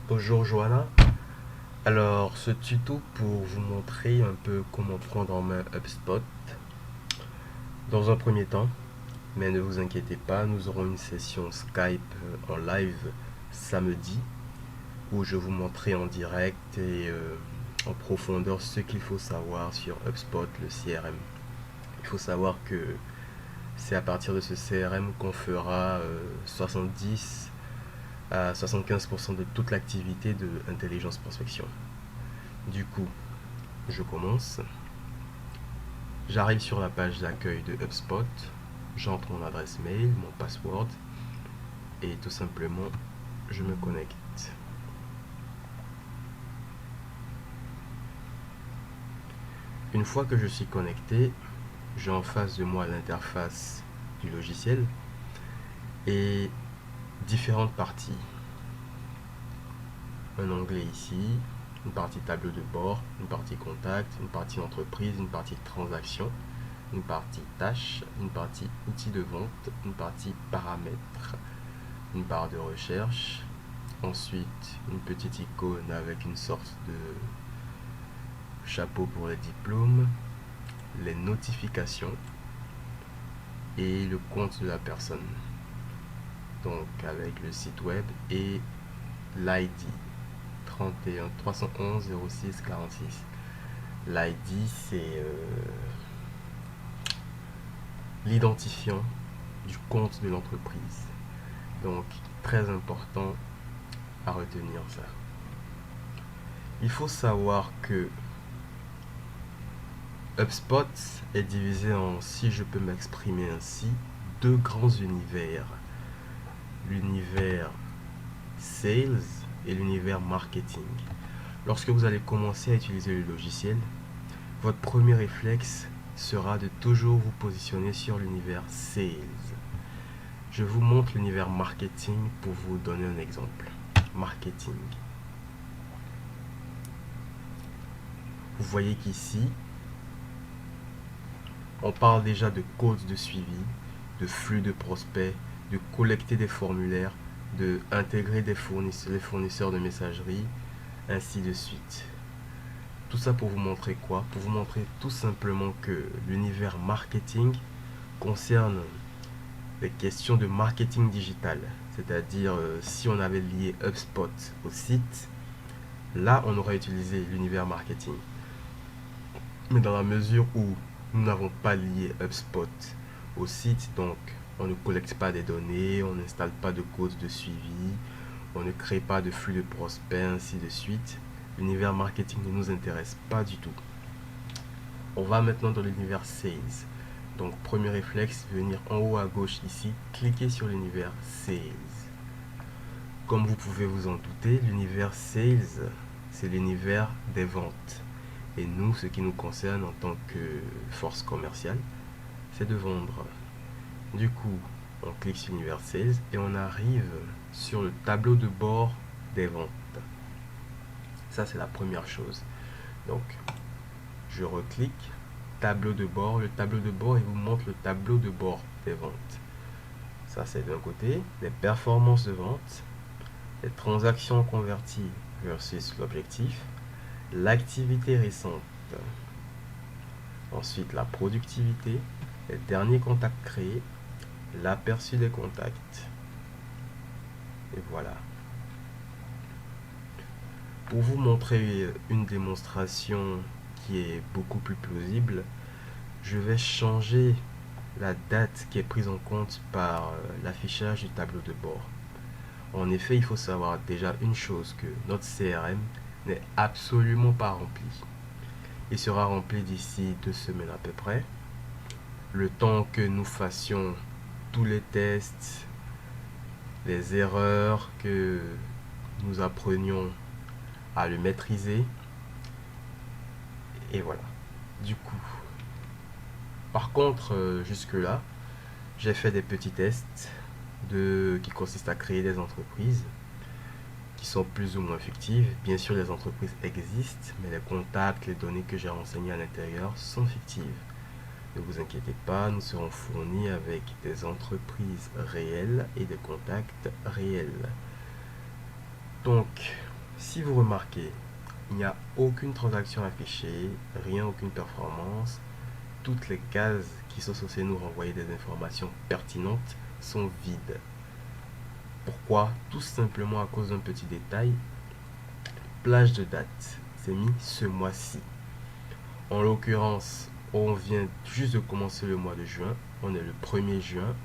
Bonjour Johanna. Alors, ce tuto pour vous montrer un peu comment prendre en main HubSpot. Dans un premier temps, mais ne vous inquiétez pas, nous aurons une session Skype en live samedi où je vous montrerai en direct et en profondeur ce qu'il faut savoir sur HubSpot, le CRM. Il faut savoir que c'est à partir de ce CRM qu'on fera 70 à 75% de toute l'activité de intelligence prospection. Du coup, je commence. J'arrive sur la page d'accueil de HubSpot, j'entre mon adresse mail, mon password et tout simplement je me connecte. Une fois que je suis connecté, j'ai en face de moi l'interface du logiciel et différentes parties. Un onglet ici, une partie tableau de bord, une partie contact, une partie entreprise, une partie transaction, une partie tâches, une partie outils de vente, une partie paramètres, une barre de recherche, ensuite une petite icône avec une sorte de chapeau pour les diplômes, les notifications et le compte de la personne. Donc avec le site web et l'ID 31 311 06 46. L'ID c'est l'identifiant du compte de l'entreprise. Donc très important à retenir ça. Il faut savoir que HubSpot est divisé en, si je peux m'exprimer ainsi, deux grands univers. L'univers sales et l'univers marketing. Lorsque vous allez commencer à utiliser le logiciel, votre premier réflexe sera de toujours vous positionner sur l'univers sales. Je vous montre l'univers marketing pour vous donner un exemple. Marketing. Vous voyez qu'ici, on parle déjà de codes de suivi, de flux de prospects, de collecter des formulaires, de intégrer les fournisseurs de messagerie, ainsi de suite. Tout ça pour vous montrer quoi? Pour vous montrer tout simplement que l'univers marketing concerne les questions de marketing digital. C'est-à-dire, si on avait lié HubSpot au site, là, on aurait utilisé l'univers marketing. Mais dans la mesure où nous n'avons pas lié HubSpot au site, donc on ne collecte pas des données, on n'installe pas de codes de suivi, on ne crée pas de flux de prospects, ainsi de suite. L'univers marketing ne nous intéresse pas du tout. On va maintenant dans l'univers sales. Donc premier réflexe, venir en haut à gauche ici, cliquer sur l'univers sales. Comme vous pouvez vous en douter, l'univers sales, c'est l'univers des ventes. Et nous, ce qui nous concerne en tant que force commerciale, c'est de vendre. Du coup, on clique sur l'univers sales et on arrive sur le tableau de bord des ventes. Ça, c'est la première chose. Donc, je reclique, tableau de bord. Le tableau de bord, il vous montre le tableau de bord des ventes. Ça, c'est d'un côté, les performances de vente, les transactions converties versus l'objectif, l'activité récente, ensuite la productivité, les derniers contacts créés, l'aperçu des contacts. Et voilà. Pour vous montrer une démonstration qui est beaucoup plus plausible, je vais changer la date qui est prise en compte par l'affichage du tableau de bord. En effet, il faut savoir déjà une chose, que notre CRM n'est absolument pas rempli. Il sera rempli d'ici 2 semaines à peu près. Le temps que nous fassions tous les tests, les erreurs, que nous apprenions à le maîtriser. Et voilà. Du coup, par contre, jusque-là, j'ai fait des petits tests qui consistent à créer des entreprises qui sont plus ou moins fictives. Bien sûr, les entreprises existent, mais les contacts, les données que j'ai renseignées à l'intérieur sont fictives. Ne vous inquiétez pas, nous serons fournis avec des entreprises réelles et des contacts réels. Donc, Si vous remarquez, il n'y a aucune transaction affichée, rien, aucune performance. Toutes les cases qui sont censées nous renvoyer des informations pertinentes sont vides. Pourquoi? Tout simplement à cause d'un petit détail. Plage de date, c'est mis ce mois-ci. En l'occurrence, on vient juste de commencer le mois de juin. On est le 1er juin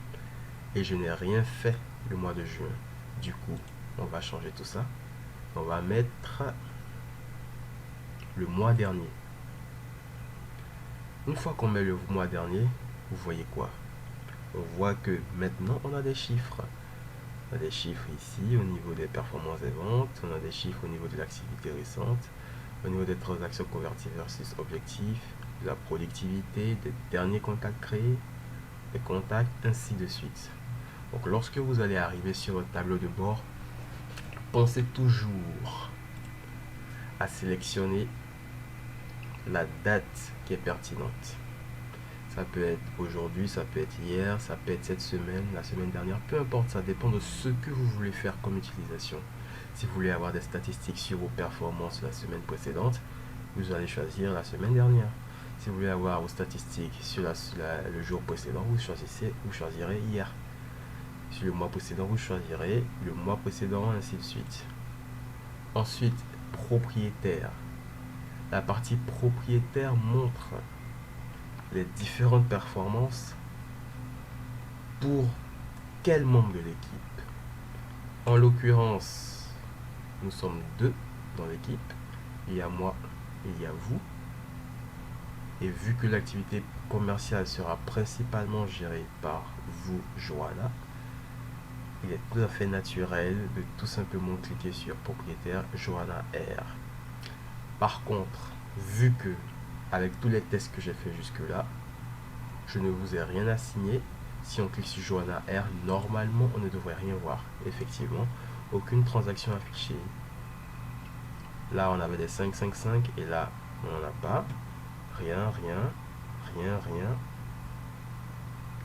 et je n'ai rien fait le mois de juin. Du coup, on va changer tout ça. On va mettre le mois dernier. Une fois qu'on met le mois dernier, vous voyez quoi? On voit que maintenant on a des chiffres. On a des chiffres ici au niveau des performances des ventes, on a des chiffres au niveau de l'activité récente, au niveau des transactions converties versus objectifs, de la productivité, des derniers contacts créés, des contacts, ainsi de suite. Donc lorsque vous allez arriver sur votre tableau de bord, pensez toujours à sélectionner la date qui est pertinente. Ça peut être aujourd'hui, ça peut être hier, ça peut être cette semaine, la semaine dernière, peu importe, ça dépend de ce que vous voulez faire comme utilisation. Si vous voulez avoir des statistiques sur vos performances la semaine précédente, vous allez choisir la semaine dernière. Si vous voulez avoir vos statistiques sur le jour précédent, vous choisirez hier. Sur le mois précédent, vous choisirez le mois précédent, ainsi de suite. Ensuite, propriétaire. La partie propriétaire montre les différentes performances pour quel membre de l'équipe. En l'occurrence, nous sommes 2 dans l'équipe. Il y a moi, il y a vous. Et vu que l'activité commerciale sera principalement gérée par vous, Johanna, il est tout à fait naturel de tout simplement cliquer sur propriétaire Johanna R. Par contre, vu que avec tous les tests que j'ai fait jusque là, je ne vous ai rien assigné. Si on clique sur Johanna R, normalement on ne devrait rien voir. Effectivement, aucune transaction affichée. Là on avait des 5, 5, 5 et là on n'en a pas. Rien.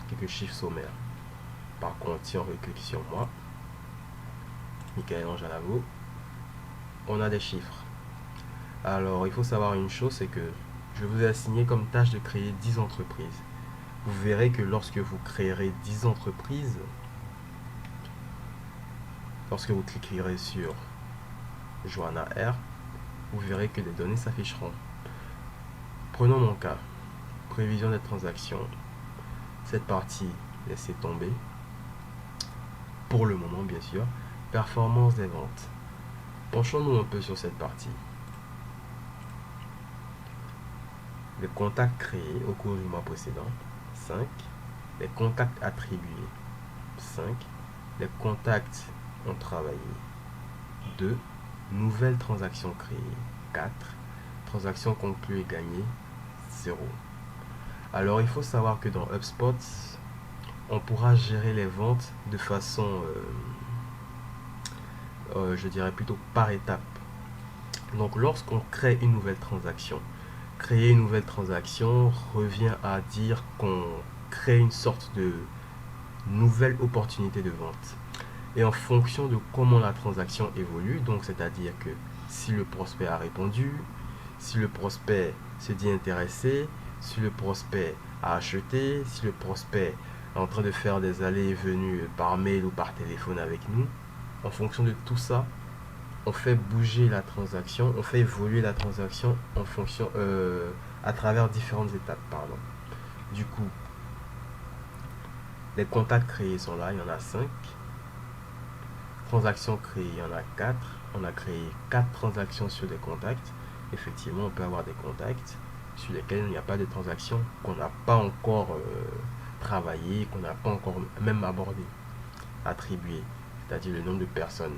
Quelques chiffres sommaires. Par contre, si on reclique sur moi, Michael-Ange Alavo, on a des chiffres. Alors il faut savoir une chose, c'est que je vous ai assigné comme tâche de créer 10 entreprises. Vous verrez que lorsque vous créerez 10 entreprises, lorsque vous cliquerez sur Johanna R, vous verrez que des données s'afficheront. Prenons mon cas. Prévision des transactions. Cette partie, laissez tomber. Pour le moment, bien sûr. Performance des ventes. Penchons-nous un peu sur cette partie. Les contacts créés au cours du mois précédent, 5. Les contacts attribués, 5. Les contacts ont travaillé, 2. Nouvelles transactions créées, 4. Transactions conclues et gagnées, 0. Alors il faut savoir que dans HubSpot, on pourra gérer les ventes de façon, je dirais plutôt par étape. Donc lorsqu'on crée une nouvelle transaction, créer une nouvelle transaction revient à dire qu'on crée une sorte de nouvelle opportunité de vente. Et en fonction de comment la transaction évolue, donc c'est-à-dire que si le prospect a répondu, si le prospect se dit intéressé, si le prospect a acheté, si le prospect est en train de faire des allées et venues par mail ou par téléphone avec nous, en fonction de tout ça, on fait bouger la transaction, on fait évoluer la transaction en fonction, à travers différentes étapes, pardon. Du coup, les contacts créés sont là, il y en a 5. Transactions créées, il y en a 4. On a créé 4 transactions sur des contacts. Effectivement, on peut avoir des contacts sur lesquels il n'y a pas de transaction, qu'on n'a pas encore travaillé, qu'on n'a pas encore même abordé. Attribué, c'est-à-dire le nombre de personnes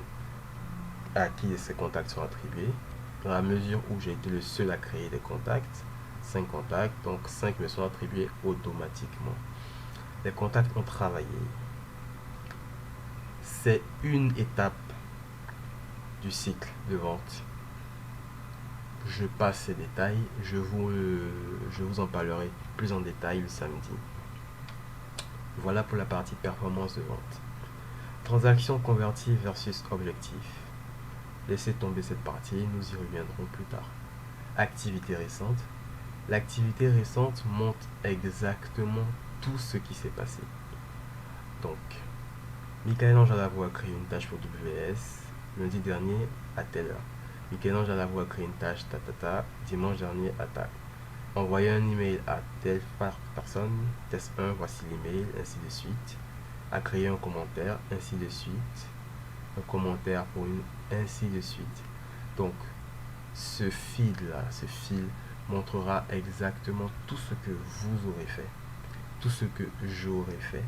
à qui ces contacts sont attribués. Dans la mesure où j'ai été le seul à créer des contacts, 5 contacts, donc 5 me sont attribués automatiquement. Les contacts ont travaillé. C'est une étape du cycle de vente. Je passe ces détails, je vous en parlerai plus en détail le samedi. Voilà pour la partie performance de vente. Transaction convertie versus objectif. Laissez tomber cette partie, nous y reviendrons plus tard. Activité récente. L'activité récente montre exactement tout ce qui s'est passé. Donc, Michel-Ange Alavaux a créé une tâche pour WS lundi dernier à telle heure. Michel-Ange Alavaux a créé une tâche dimanche dernier à telle. Envoyer un email à telle personne, test 1, voici l'email, ainsi de suite. A créer un commentaire, ainsi de suite. Un commentaire pour une, ainsi de suite. Donc, ce fil montrera exactement tout ce que vous aurez fait, tout ce que j'aurais fait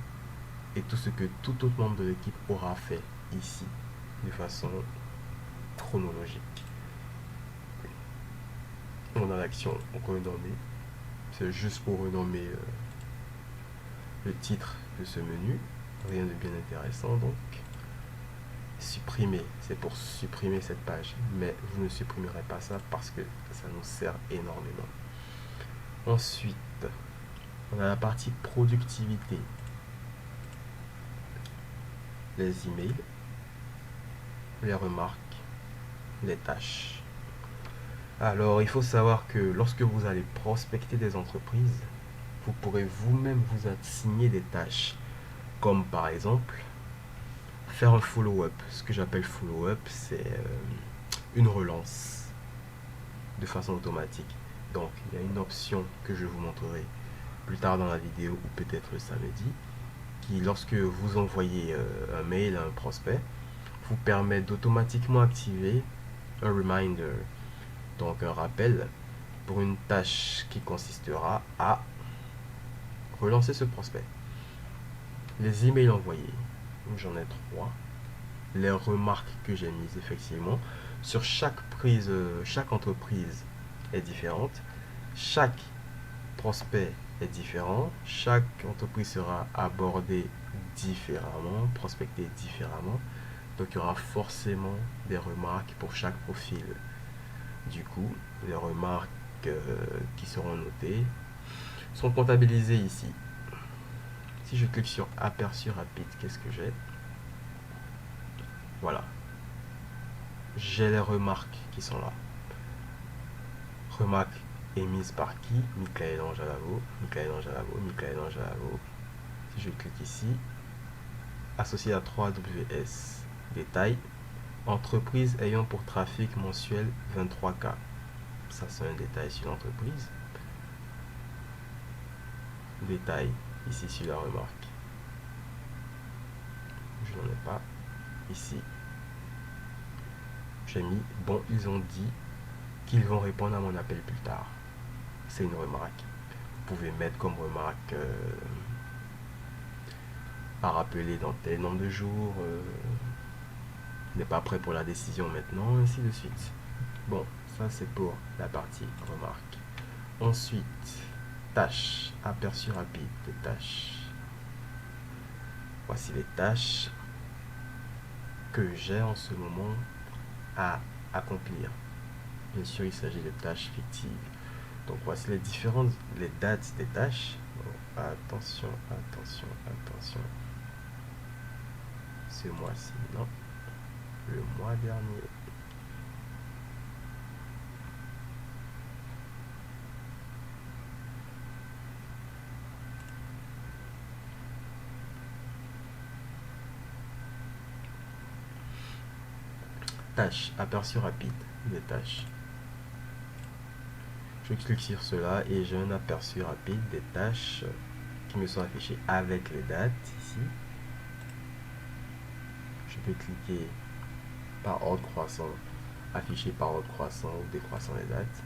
et tout ce que tout autre membre de l'équipe aura fait ici de façon chronologique. On a l'action renommée. C'est juste pour renommer le titre de ce menu. Rien de bien intéressant donc. Supprimer, c'est pour supprimer cette page. Mais vous ne supprimerez pas ça parce que ça nous sert énormément. Ensuite, on a la partie productivité. Les emails, les remarques, les tâches. Alors, il faut savoir que lorsque vous allez prospecter des entreprises, vous pourrez vous-même vous assigner des tâches. Comme par exemple, faire un follow-up. Ce que j'appelle follow-up, c'est une relance de façon automatique. Donc, il y a une option que je vous montrerai plus tard dans la vidéo ou peut-être le samedi, qui, lorsque vous envoyez un mail à un prospect, vous permet d'automatiquement activer un reminder, donc un rappel pour une tâche qui consistera à relancer ce prospect. Les emails envoyés, j'en ai 3. Les remarques que j'ai mises effectivement sur chaque entreprise est différente, chaque prospect est différent, chaque entreprise sera abordée différemment, prospectée différemment, donc il y aura forcément des remarques pour chaque profil. Du coup, les remarques qui seront notées sont comptabilisées ici. Si je clique sur aperçu rapide, qu'est-ce que j'ai? Voilà. J'ai les remarques qui sont là. Remarques émises par qui? Michel-Ange Alavaux, Michel-Ange Alavaux, Michel-Ange Alavaux. Si je clique ici, associé à 3WS. Détail. Entreprise ayant pour trafic mensuel 23K. Ça, c'est un détail sur l'entreprise. Détail ici sur la remarque. Je n'en ai pas. Ici, j'ai mis bon, ils ont dit qu'ils vont répondre à mon appel plus tard. C'est une remarque. Vous pouvez mettre comme remarque à rappeler dans tel nombre de jours, n'est pas prêt pour la décision maintenant, ainsi de suite. Bon, ça c'est pour la partie remarque. Ensuite, tâches, aperçu rapide des tâches. Voici les tâches que j'ai en ce moment à accomplir. Bien sûr, il s'agit de tâches fictives. Donc voici les dates des tâches. Bon, attention, attention, attention. Ce mois-ci, non. Le mois dernier. Tâches, aperçu rapide des tâches. Je clique sur cela et j'ai un aperçu rapide des tâches qui me sont affichées avec les dates ici. Je peux cliquer par ordre croissant, afficher par ordre croissant ou décroissant les dates.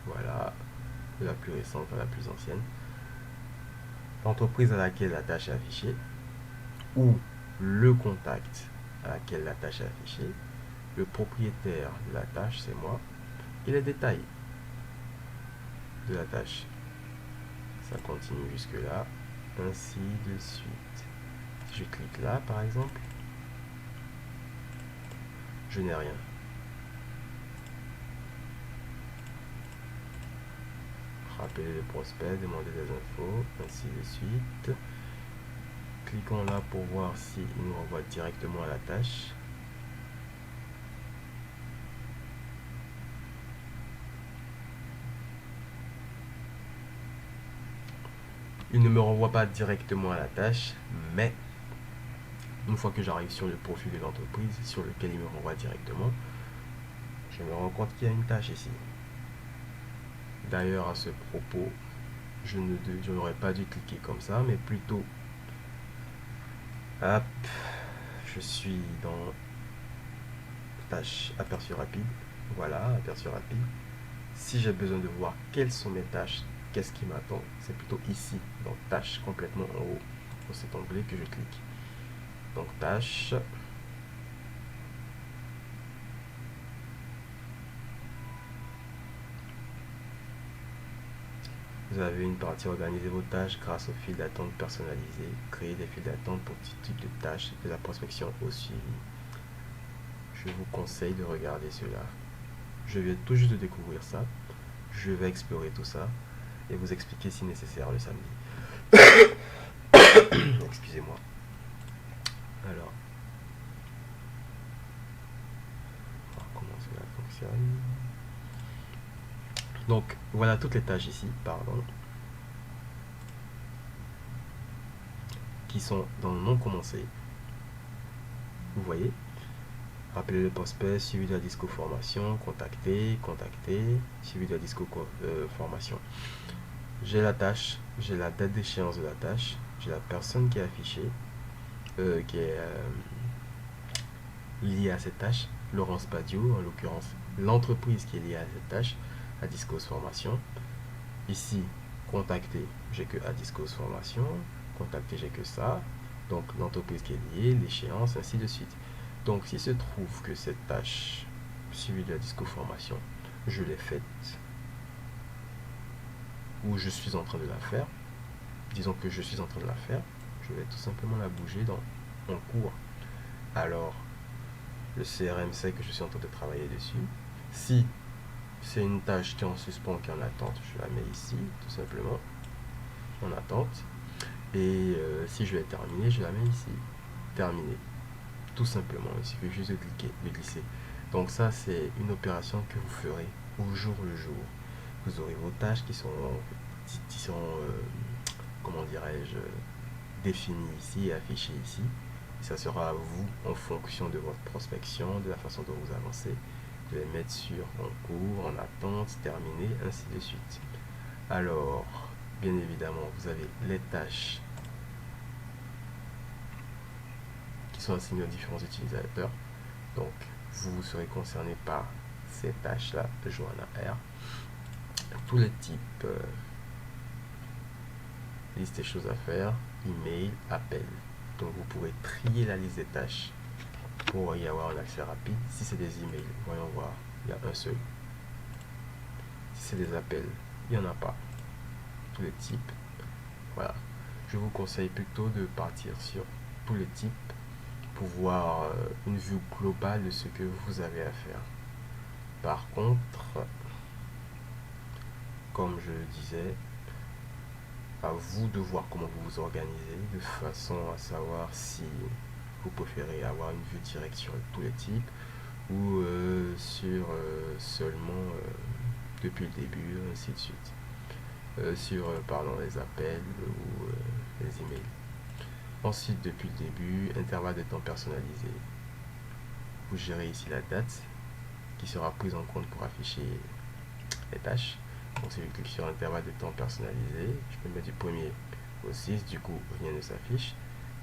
Voilà, de la plus récente à la plus ancienne. L'entreprise à laquelle la tâche est affichée ou le contact à laquelle la tâche est affichée, le propriétaire de la tâche, c'est moi, et les détails de la tâche. Ça continue jusque là, ainsi de suite. Si je clique là, par exemple, je n'ai rien. Rappeler le prospect, demander des infos, ainsi de suite. Cliquons là pour voir s'il nous renvoie directement à la tâche. il ne me renvoie pas directement à la tâche, mais une fois que j'arrive sur le profil de l'entreprise sur lequel il me renvoie directement, je me rends compte qu'il y a une tâche ici. D'ailleurs, à ce propos, je n'aurais pas dû cliquer comme ça, mais plutôt, hop, je suis dans tâche aperçu rapide. Voilà, aperçu rapide. Si j'ai besoin de voir quelles sont mes tâches, qu'est-ce qui m'attend, c'est plutôt ici, dans tâches, complètement en haut, dans cet onglet que je clique. Donc tâches. Vous avez une partie organiser vos tâches grâce aux files d'attente personnalisées, créer des files d'attente pour tout type de tâches, de la prospection au suivi. Je vous conseille de regarder cela. Je viens tout juste de découvrir ça. Je vais explorer tout ça et vous expliquer si nécessaire le samedi. Excusez-moi. Alors, on va voir comment cela fonctionne. Donc, voilà toutes les tâches ici, pardon, qui sont dans le non commencé. Vous voyez, rappeler le prospect, suivi de la disco formation, contacter, suivi de la disco formation. J'ai la tâche, j'ai la date d'échéance de la tâche, j'ai la personne qui est affichée, qui est liée à cette tâche, Laurence Padio, en l'occurrence l'entreprise qui est liée à cette tâche, Adiscos Formation. Ici, contacter, j'ai que Adiscos Formation, contacter, j'ai que ça, donc l'entreprise qui est liée, l'échéance, ainsi de suite. Donc, s'il se trouve que cette tâche suivie de la disco formation, je l'ai faite ou je suis en train de la faire, disons que je suis en train de la faire, je vais tout simplement la bouger en cours. Alors, le CRM sait que je suis en train de travailler dessus. Si c'est une tâche qui est en suspens, qui est en attente, je la mets ici, tout simplement, en attente. Et si je l'ai terminée, je la mets ici, terminée. Tout simplement, il suffit juste de cliquer, de glisser. Donc ça, c'est une opération que vous ferez au jour le jour. Vous aurez vos tâches qui sont comment dirais-je, définies ici et affichées ici. Ça sera à vous, en fonction de votre prospection, de la façon dont vous avancez, de les mettre sur en cours, en attente, terminé, ainsi de suite. Alors, bien évidemment, vous avez les tâches qui sont assignées aux différents utilisateurs. Donc, vous serez concerné par ces tâches-là de Johanna R. Tous les types, liste des choses à faire, email, appel. Donc, vous pourrez trier la liste des tâches pour y avoir un accès rapide. Si c'est des emails, voyons voir, il y a un seul. Si c'est des appels, il n'y en a pas. Tous les types, voilà. Je vous conseille plutôt de partir sur tous les types pour voir une vue globale de ce que vous avez à faire. Par contre, comme je le disais, à vous de voir comment vous vous organisez de façon à savoir si vous préférez avoir une vue directe sur tous les types ou sur seulement depuis le début, ainsi de suite. Sur les appels ou les emails. Ensuite, depuis le début, intervalle de temps personnalisé. Vous gérez ici la date qui sera prise en compte pour afficher les tâches. Donc si je clique sur intervalle de temps personnalisé, je peux mettre du 1er au 6, du coup rien ne s'affiche.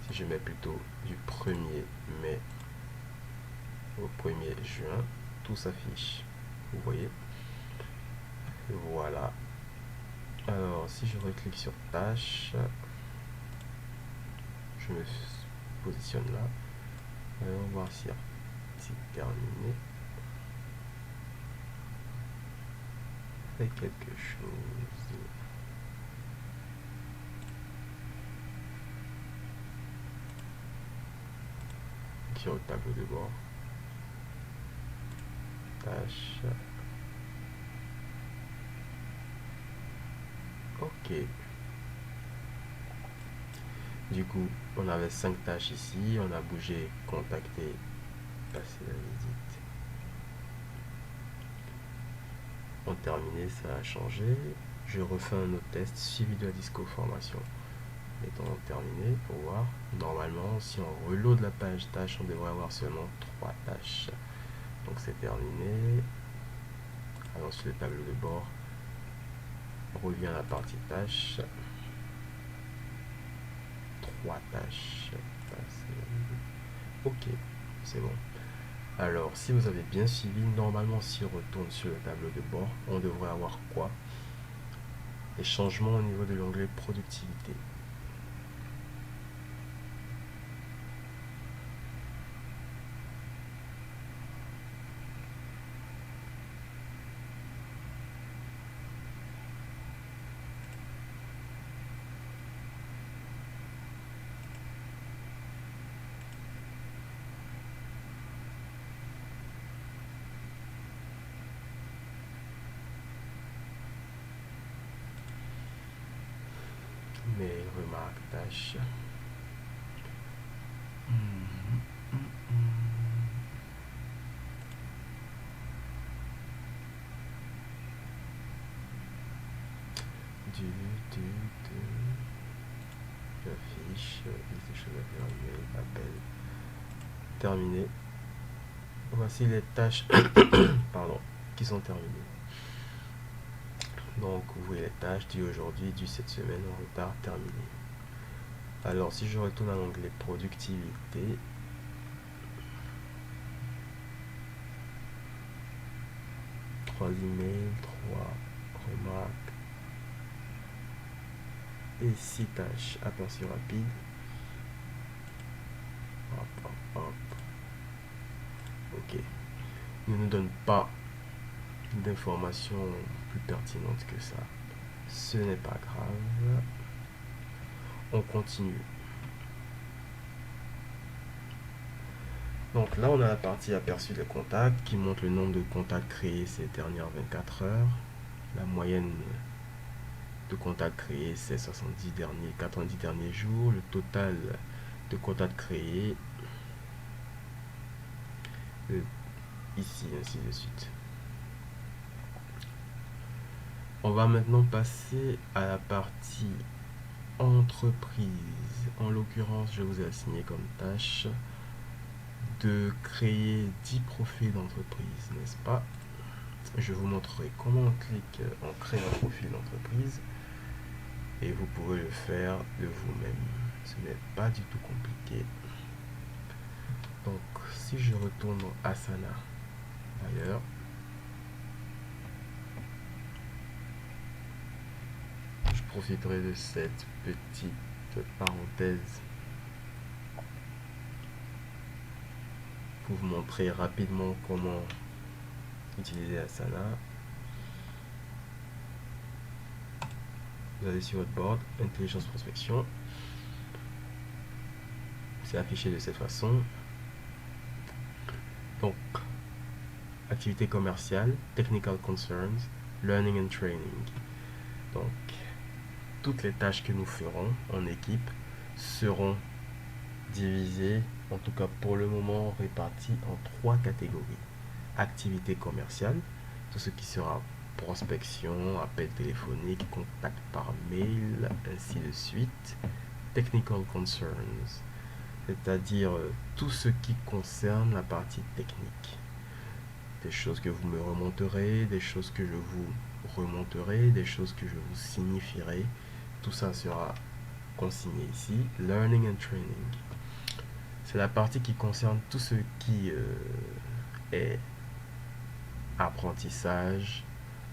Si je mets plutôt du 1er mai au 1er juin, tout s'affiche. Vous voyez? Voilà. Alors si je reclique sur tâches, je me positionne là. On va voir si c'est terminé. Fait quelque chose. Sur le tableau de bord. Tâche. Ok. Du coup, on avait 5 tâches ici. On a bougé, contacter, passer la visite. On terminé, ça a changé. Je refais un autre test suivi de la disco formation. Mettons terminé pour voir. Normalement, si on reload la page tâche, on devrait avoir seulement 3 tâches. Donc c'est terminé. Allons sur le tableau de bord. On revient à la partie tâche. 3 tâches. Ok, c'est bon. Alors, si vous avez bien suivi, normalement, si on retourne sur le tableau de bord, on devrait avoir quoi? Les changements au niveau de l'onglet productivité. Mes remarques tâches. J'affiche, liste des choses à faire, email, appel. Terminé. Voici les tâches pardon, qui sont terminées. Donc, vous voyez les tâches du aujourd'hui, du cette semaine en retard, terminé. Alors, si je retourne à l'onglet productivité, trois emails, 3 remarques et 6 tâches. Aperçu rapide. Hop, hop, hop. Ok. Il ne nous donne pas d'informations plus pertinentes que ça. Ce n'est pas grave. On continue. Donc là, on a la partie aperçu des contacts qui montre le nombre de contacts créés ces dernières 24 heures. La moyenne de contacts créés, c'est 90 derniers jours. Le total de contacts créés, ici, ainsi de suite. On va maintenant passer à la partie entreprise. En l'occurrence, je vous ai assigné comme tâche de créer 10 profils d'entreprise, n'est-ce pas? Je vous montrerai comment on clique, on crée un profil d'entreprise et vous pouvez le faire de vous-même. Ce n'est pas du tout compliqué. Donc, si je retourne dans Asana, ailleurs, je profiterai de cette petite parenthèse pour vous montrer rapidement comment utiliser Asana. Vous allez sur votre board, intelligence prospection. C'est affiché de cette façon. Donc, activité commerciale, technical concerns, learning and training. Donc, toutes les tâches que nous ferons en équipe seront divisées, en tout cas pour le moment réparties en 3 catégories. Activité commerciale, tout ce qui sera prospection, appel téléphonique, contact par mail, ainsi de suite. Technical concerns, c'est-à-dire tout ce qui concerne la partie technique. Des choses que vous me remonterez, des choses que je vous remonterai, des choses que je vous signifierai. Tout ça sera consigné ici. Learning and training. C'est la partie qui concerne tout ce qui est apprentissage,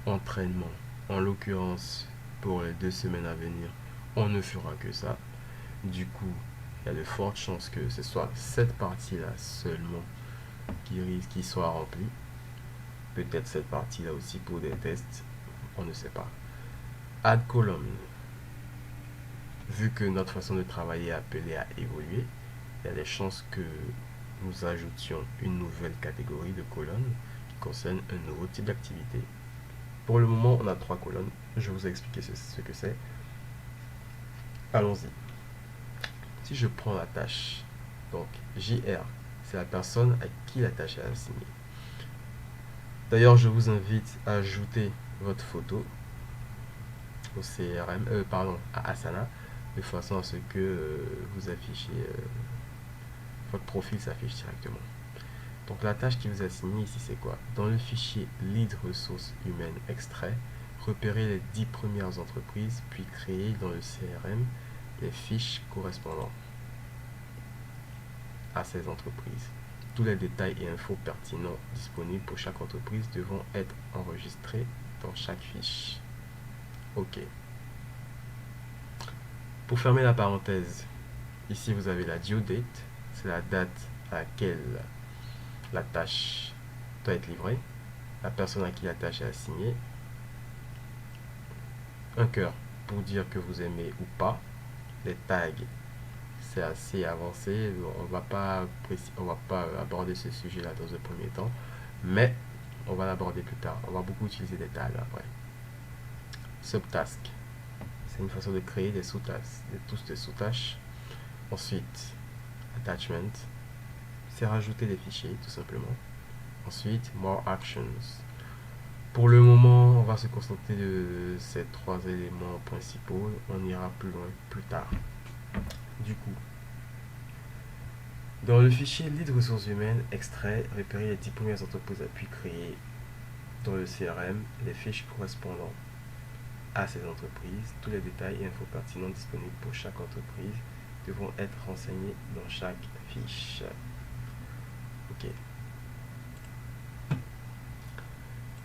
entraînement. En l'occurrence, pour les 2 semaines à venir, on ne fera que ça. Du coup, il y a de fortes chances que ce soit cette partie-là seulement qui soit remplie. Peut-être cette partie-là aussi pour des tests, on ne sait pas. Add column. Vu que notre façon de travailler est appelée à évoluer, il y a des chances que nous ajoutions une nouvelle catégorie de colonnes qui concerne un nouveau type d'activité. Pour le moment, on a 3 colonnes. Je vais vous expliquer ce que c'est. Allons-y. Si je prends la tâche, donc JR, c'est la personne à qui la tâche est assignée. D'ailleurs, je vous invite à ajouter votre photo au CRM, à Asana. de façon à ce que vous affichez, votre profil s'affiche directement. Donc la tâche qui vous est assignée ici, c'est quoi? Dans le fichier lead ressources humaines extrait, repérer les 10 premières entreprises, puis créer dans le CRM les fiches correspondant à ces entreprises. Tous les détails et infos pertinents disponibles pour chaque entreprise devront être enregistrés dans chaque fiche. OK. Pour fermer la parenthèse, ici vous avez la due date, c'est la date à laquelle la tâche doit être livrée, la personne à qui la tâche est assignée, un cœur pour dire que vous aimez ou pas, les tags, c'est assez avancé, on va pas aborder ce sujet là dans un premier temps, mais on va l'aborder plus tard. On va beaucoup utiliser des tags après. Subtask, c'est une façon de créer des sous-tâches, des sous-tâches. Ensuite, attachment, c'est rajouter des fichiers tout simplement. Ensuite, more actions. Pour le moment, on va se concentrer de ces 3 éléments principaux. On ira plus loin plus tard. Du coup, dans le fichier lead ressources humaines extrait, repérer les 10 premières entreprises puis créer dans le CRM les fiches correspondant à ces entreprises. Tous les détails et infos pertinents disponibles pour chaque entreprise devront être renseignés dans chaque fiche. OK.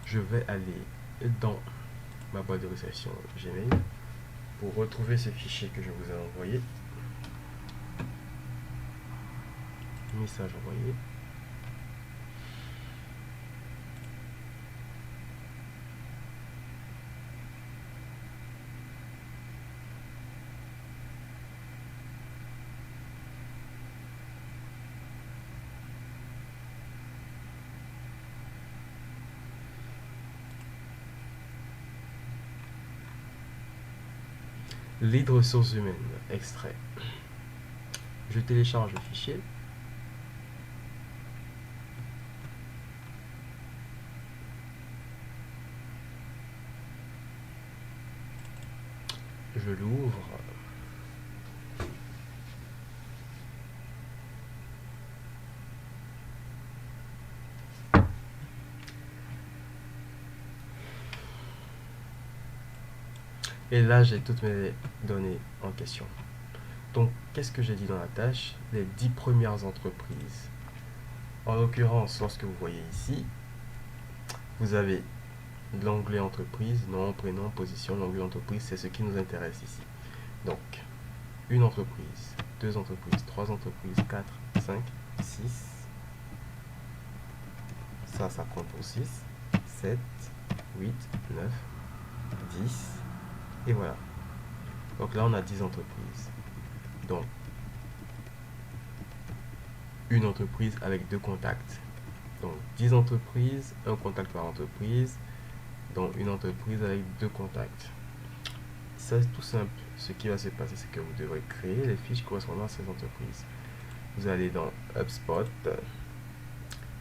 Je vais aller dans ma boîte de réception Gmail pour retrouver ce fichier que je vous ai envoyé. Message envoyé. Lead ressources humaines, extrait. Je télécharge le fichier. Je l'ouvre. Et là, j'ai toutes mes données en question. Donc, qu'est-ce que j'ai dit dans la tâche? Les 10 premières entreprises. En l'occurrence, lorsque vous voyez ici, vous avez l'onglet entreprise, nom, prénom, position. L'onglet entreprise, c'est ce qui nous intéresse ici. Donc, une entreprise, 2 entreprises, 3 entreprises, 4, 5, 6. Ça compte pour 6, 7, 8, 9, 10. Et voilà. Donc là, on a 10 entreprises. Donc, une entreprise avec 2 contacts. Donc, 10 entreprises, un contact par entreprise. Donc, une entreprise avec 2 contacts. C'est tout simple. Ce qui va se passer, c'est que vous devrez créer les fiches correspondant à ces entreprises. Vous allez dans HubSpot.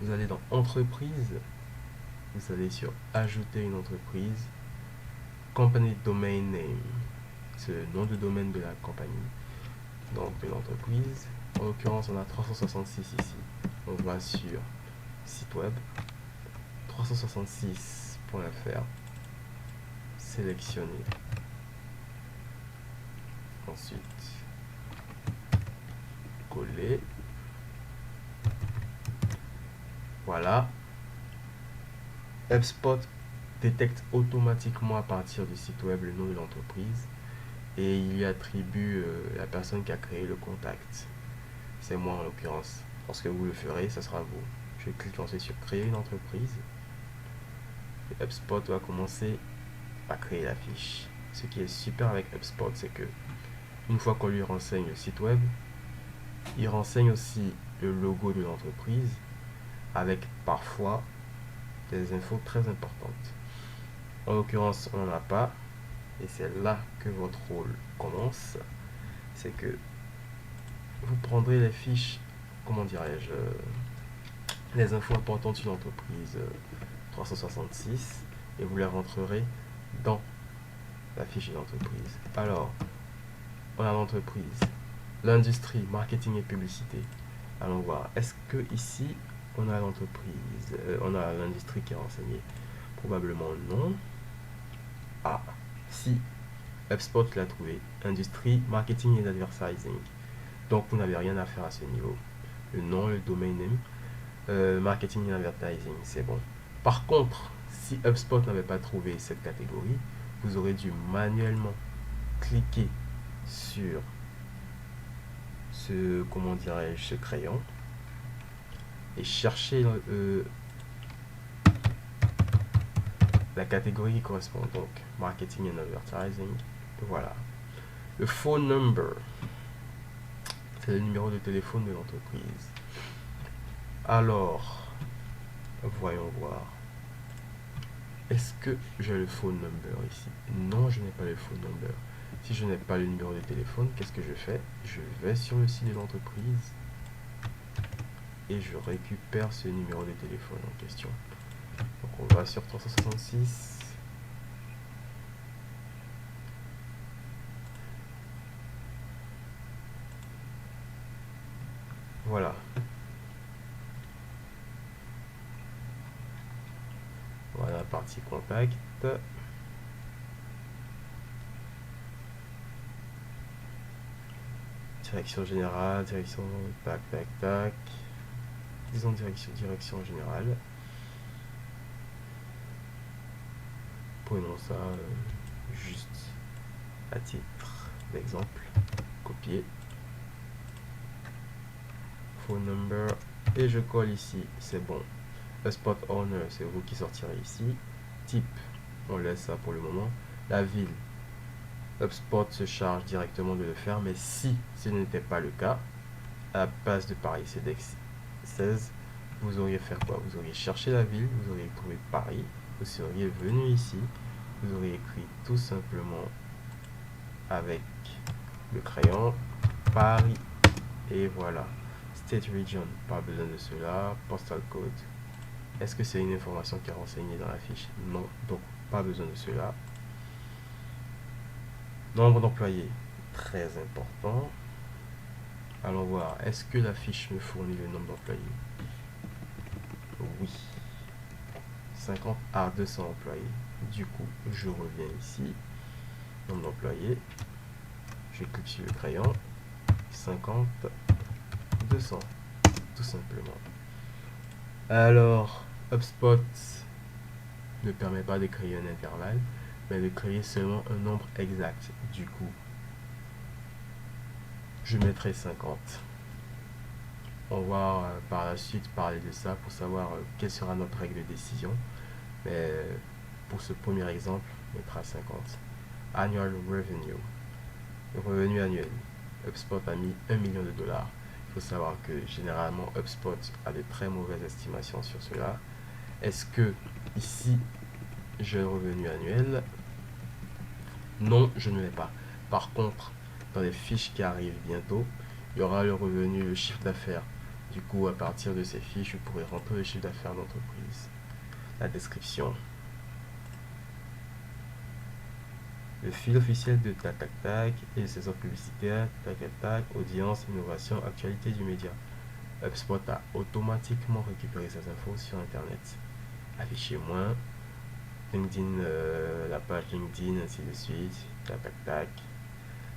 Vous allez dans Entreprise. Vous allez sur Ajouter une entreprise. Company Domain Name. C'est le nom de domaine de la compagnie. Donc, de l'entreprise. En l'occurrence, on a 366 ici. On va sur site web 366.fr. Sélectionner. Ensuite, coller. Voilà. HubSpot détecte automatiquement à partir du site web le nom de l'entreprise et il y attribue la personne qui a créé le contact. C'est moi en l'occurrence. Lorsque vous le ferez, ce sera vous. Je clique ensuite sur créer une entreprise. Et HubSpot va commencer à créer la fiche. Ce qui est super avec HubSpot, c'est que une fois qu'on lui renseigne le site web, il renseigne aussi le logo de l'entreprise avec parfois des infos très importantes. En l'occurrence, on n'en a pas et c'est là que votre rôle commence. C'est que vous prendrez les fiches, comment dirais-je, les infos importantes sur l'entreprise 366 et vous les rentrerez dans la fiche de l'entreprise. Alors, on a l'entreprise, l'industrie, marketing et publicité. Allons voir, est-ce que ici on a l'entreprise, on a l'industrie qui est renseignée? Probablement non. Ah, si, HubSpot l'a trouvé, industrie, marketing et advertising. Donc vous n'avez rien à faire à ce niveau. Le nom, le domain name, marketing et advertising, c'est bon. Par contre, si HubSpot n'avait pas trouvé cette catégorie, vous aurez dû manuellement cliquer sur ce, comment dirais-je, ce crayon et chercher la catégorie qui correspond, donc marketing and advertising. Voilà. Le phone number, c'est le numéro de téléphone de l'entreprise. Alors, voyons voir. Est-ce que j'ai le phone number ici? Non, je n'ai pas le phone number. Si je n'ai pas le numéro de téléphone, qu'est-ce que je fais? Je vais sur le site de l'entreprise et je récupère ce numéro de téléphone en question. Donc on va sur 366. Voilà. Voilà la partie contact. Direction générale, direction tac tac tac. Disons direction générale. Prenons ça juste à titre d'exemple. Copier. Phone number. Et je colle ici. C'est bon. HubSpot owner, c'est vous qui sortirez ici. Type, on laisse ça pour le moment. La ville, HubSpot se charge directement de le faire, mais si ce n'était pas le cas, à la place de Paris CEDEX 16, vous auriez fait quoi? Vous auriez cherché la ville, vous auriez trouvé Paris, vous seriez venu ici, vous auriez écrit tout simplement avec le crayon Paris, et voilà. State region, pas besoin de cela. Postal code. Est-ce que c'est une information qui est renseignée dans la fiche? Non, donc pas besoin de cela. Nombre d'employés, très important. Allons voir, est-ce que la fiche me fournit le nombre d'employés? Oui. 50 à 200 employés. Du coup, je reviens ici. Nombre d'employés. Je clique sur le crayon. 50, 200. Tout simplement. Alors, HubSpot ne permet pas de créer un intervalle, mais de créer seulement un nombre exact. Du coup, je mettrai 50. On va par la suite parler de ça pour savoir quelle sera notre règle de décision. Mais pour ce premier exemple, on mettra 50. Annual revenue. Le revenu annuel. HubSpot a mis 1 million de dollars. Il faut savoir que généralement HubSpot a de très mauvaises estimations sur cela. Est-ce que ici j'ai le revenu annuel? Non, je ne l'ai pas. Par contre, dans les fiches qui arrivent bientôt, il y aura le revenu, le chiffre d'affaires. Du coup, à partir de ces fiches, je pourrai rentrer le chiffre d'affaires d'entreprise. La description. Le fil officiel de tac tac tac et ses offres publicitaires, tac tac tac, audience, innovation, actualité du média. HubSpot a automatiquement récupéré ces infos sur Internet. Affichez moins, LinkedIn, la page LinkedIn, ainsi de suite, tac tac tac.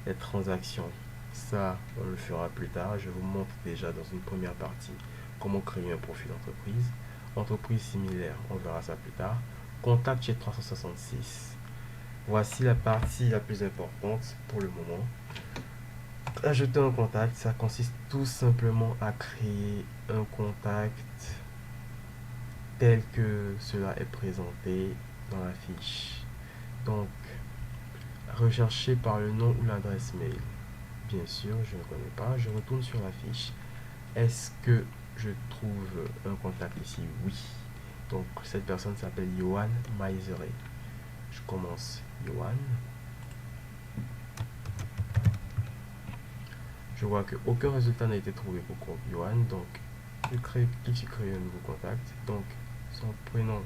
Les transactions, ça on le fera plus tard. Je vous montre déjà dans une première partie comment créer un profil d'entreprise. Entreprise similaire, on verra ça plus tard. Contact chez 366. Voici la partie la plus importante pour le moment. Ajouter un contact, ça consiste tout simplement à créer un contact tel que cela est présenté dans la fiche. Donc, rechercher par le nom ou l'adresse mail. Bien sûr, je ne connais pas. Je retourne sur la fiche. Est-ce que je trouve un contact ici? Oui. Donc, cette personne s'appelle Johan Maizere. Je commence Johan. Je vois qu'aucun résultat n'a été trouvé pour compte Johan. Donc, je clique sur créer un nouveau contact. Donc, son prénom,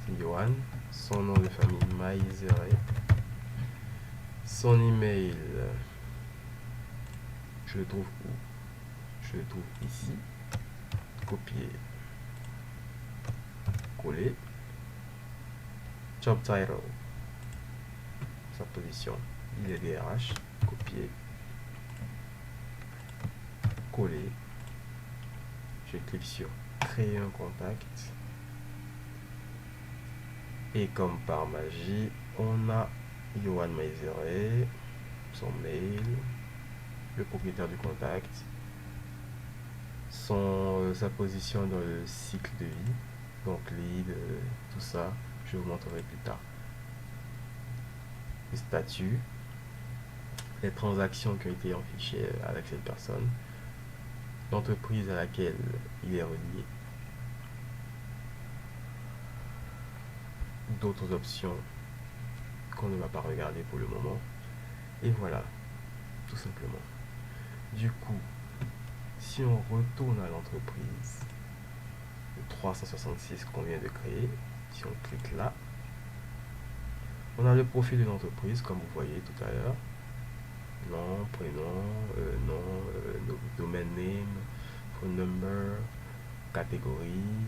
c'est Johan. Son nom de famille, Maizere. Son email, Je le trouve où? Je le trouve ici. Copier. Coller. Job title. Sa position. Il est DRH. Copier. Coller. Je clique sur créer un contact. Et comme par magie, on a Johan Maizere, son mail, le propriétaire du contact, sa position dans le cycle de vie, donc lead, tout ça, je vous montrerai plus tard. Le statut, les transactions qui ont été affichées avec cette personne, l'entreprise à laquelle il est relié, d'autres options qu'on ne va pas regarder pour le moment, et voilà, tout simplement. Du coup, si on retourne à l'entreprise, le 366 qu'on vient de créer, si on clique là, on a le profil de l'entreprise comme vous voyez tout à l'heure, nom, prénom, domaine name, phone number, catégorie,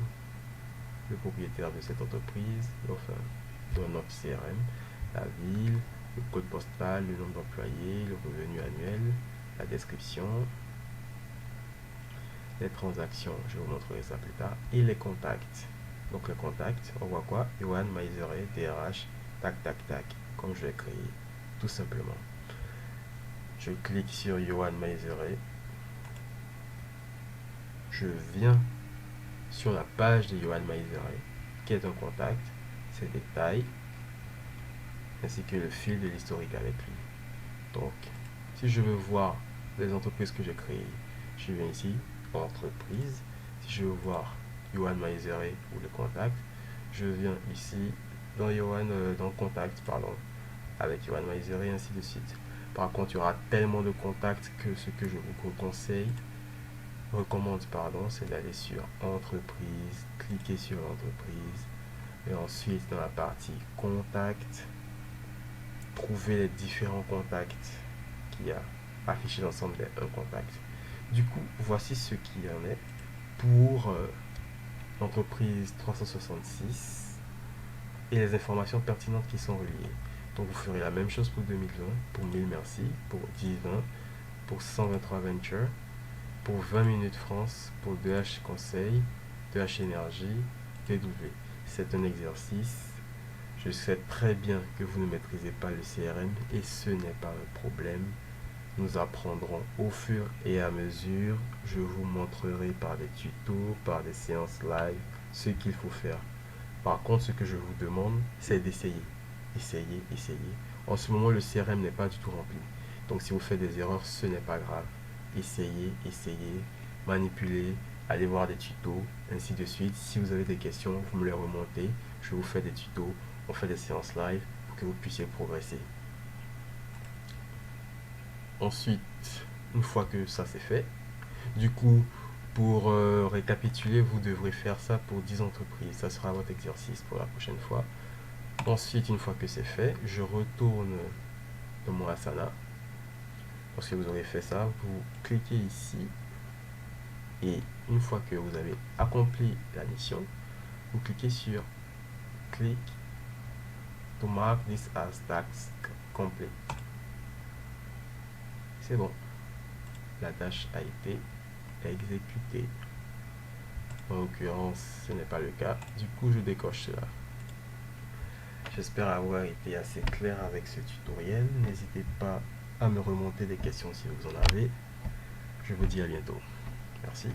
le propriétaire de cette entreprise, enfin dans notre CRM, la ville, le code postal, le nombre d'employés, le revenu annuel, la description, les transactions, je vous montrerai ça plus tard, et les contacts. Donc les contacts, on voit quoi? Johan Maizere, DRH, tac tac tac, comme je l'ai créé, tout simplement. Je clique sur Johan Maizere, je viens sur la page de Johan Maizere, qui est un contact, ses détails, ainsi que le fil de l'historique avec lui. Donc, si je veux voir les entreprises que j'ai créées, je viens ici, entreprise. Si je veux voir Johan Maizere ou le contact, je viens ici dans dans contact, pardon, avec Johan Maizere et ainsi de suite. Par contre, il y aura tellement de contacts que ce que je vous recommande, c'est d'aller sur entreprise, cliquer sur l'entreprise et ensuite dans la partie contact, trouver les différents contacts qu'il y a affichés l'ensemble des un contact. Du coup, voici ce qu'il y en est pour l'entreprise 366 et les informations pertinentes qui sont reliées. Donc vous ferez la même chose pour 2020, pour 1000 merci, pour 1020, pour 123 Venture, pour 20 minutes France, pour 2H Conseil, 2H Énergie, TW. C'est un exercice. Je sais très bien que vous ne maîtrisez pas le CRM et ce n'est pas un problème. Nous apprendrons au fur et à mesure. Je vous montrerai par des tutos, par des séances live, ce qu'il faut faire. Par contre, ce que je vous demande, c'est d'essayer. Essayez, essayez. En ce moment, le CRM n'est pas du tout rempli. Donc, si vous faites des erreurs, ce n'est pas grave. Essayez, essayez, manipulez, allez voir des tutos, ainsi de suite. Si vous avez des questions, vous me les remontez. Je vous fais des tutos, on fait des séances live pour que vous puissiez progresser. Ensuite, une fois que ça c'est fait, du coup, pour récapituler, vous devrez faire ça pour 10 entreprises. Ça sera votre exercice pour la prochaine fois. Ensuite, une fois que c'est fait, je retourne dans mon Asana. Lorsque vous aurez fait ça, vous cliquez ici. Et une fois que vous avez accompli la mission, vous cliquez sur Click to mark this as task complete. C'est bon. La tâche a été exécutée. En l'occurrence, ce n'est pas le cas. Du coup, je décoche cela. J'espère avoir été assez clair avec ce tutoriel. N'hésitez pas à me remonter des questions si vous en avez. Je vous dis à bientôt. Merci.